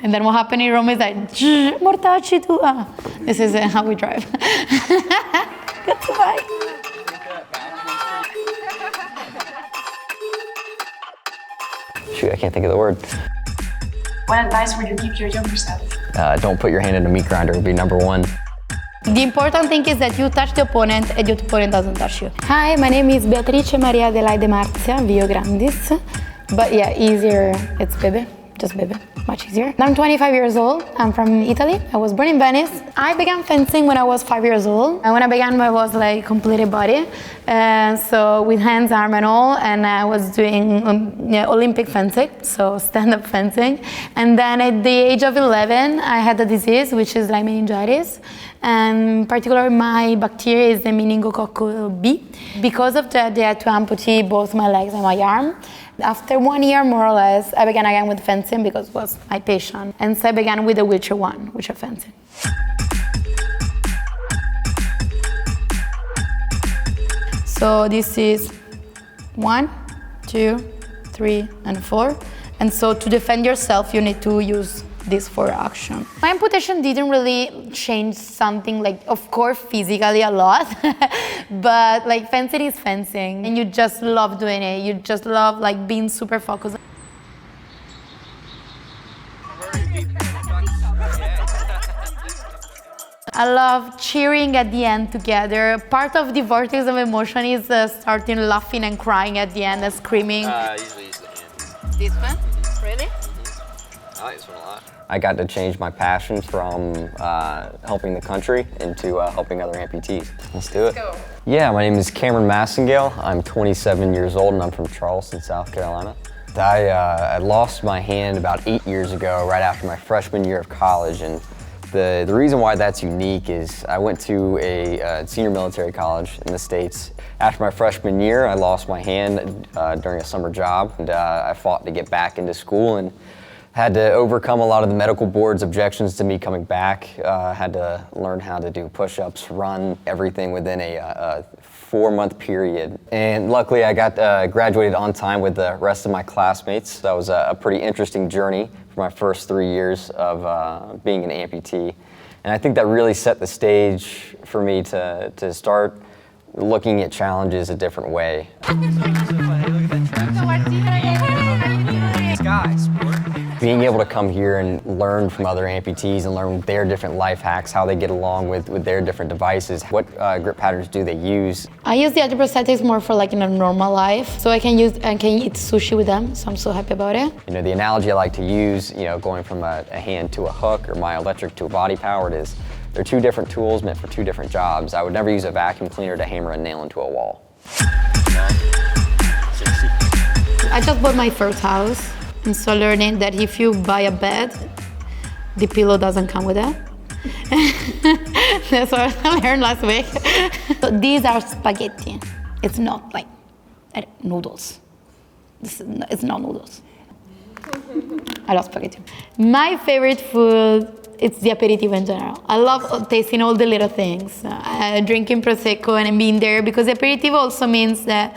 And then what happened in Rome is like, mortacci tua. This is how we drive. Goodbye. Shoot, I can't think of the word. What advice would you give your younger self? Don't put your hand in a meat grinder would be number one. The important thing is that you touch the opponent and the opponent doesn't touch you. Hi, my name is Beatrice Maria Adelaide Marzia, Vio Grandis. But yeah, easier, it's Bebe, just Bebe, much easier. I'm 25 years old, I'm from Italy. I was born in Venice. I began fencing when I was 5 years old. And when I began, I was like completely body. So with hands, arm and all, and I was doing Olympic fencing, so stand-up fencing. And then at the age of 11, I had a disease, which is like meningitis. And particularly my bacteria is the meningococcus B. Because of that, they had to amputate both my legs and my arm. After 1 year, more or less, I began again with fencing because it was my passion. And so I began with the wheelchair fencing. So this is 1, 2, 3, and 4. And so to defend yourself, you need to use this 4 action. My amputation didn't really change something, like, of course, physically a lot, but like fencing is fencing, and you just love doing it. You just love like being super focused. I love cheering at the end together. Part of the vortex of emotion is starting laughing and crying at the end and screaming. Usually use the hand. This one? Really? I like this one a lot. I got to change my passion from helping the country into helping other amputees. Let's do it. Let's go. Yeah, my name is Cameron Massengale. I'm 27 years old and I'm from Charleston, South Carolina. I lost my hand about 8 years ago, right after my freshman year of college. And the reason why that's unique is I went to a senior military college in the States. After my freshman year, I lost my hand during a summer job, and I fought to get back into school and had to overcome a lot of the medical board's objections to me coming back. Had to learn how to do push-ups, run, everything within a 4-month period. And luckily I got graduated on time with the rest of my classmates. That was a pretty interesting journey for my first 3 years of being an amputee. And I think that really set the stage for me to start looking at challenges a different way. Being able to come here and learn from other amputees and learn their different life hacks, how they get along with their different devices, what grip patterns do they use. I use the prosthetics more for like in a normal life, so I can eat sushi with them, so I'm so happy about it. You know, the analogy I like to use, going from a hand to a hook or my electric to a body powered is they're 2 different tools meant for 2 different jobs. I would never use a vacuum cleaner to hammer a nail into a wall. I just bought my first house, and so learning that if you buy a bed, the pillow doesn't come with it. That's what I learned last week. So these are spaghetti. It's not like noodles. It's not noodles. I love spaghetti. My favorite food, it's the aperitivo in general. I love tasting all the little things, drinking prosecco and being there, because aperitivo also means that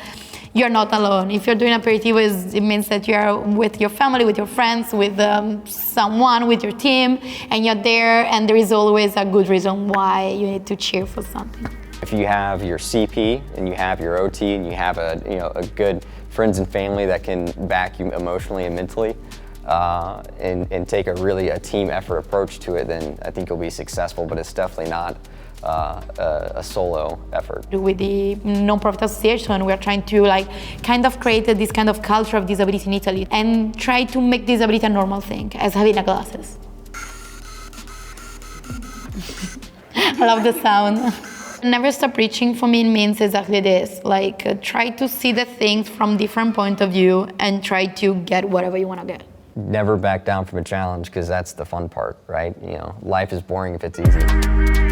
you're not alone. If you're doing aperitivo, it means that you're with your family, with your friends, with someone, with your team, and you're there, and there is always a good reason why you need to cheer for something. If you have your CP and you have your OT and you have a good friends and family that can back you emotionally and mentally, and take a team effort approach to it, then I think you'll be successful, but it's definitely not a solo effort. With the non-profit association, we are trying to kind of create this kind of culture of disability in Italy and try to make disability a normal thing, as having glasses. I love the sound. Never stop reaching for me means exactly this, try to see the things from different point of view and try to get whatever you want to get. Never back down from a challenge, because that's the fun part, right? Life is boring if it's easy.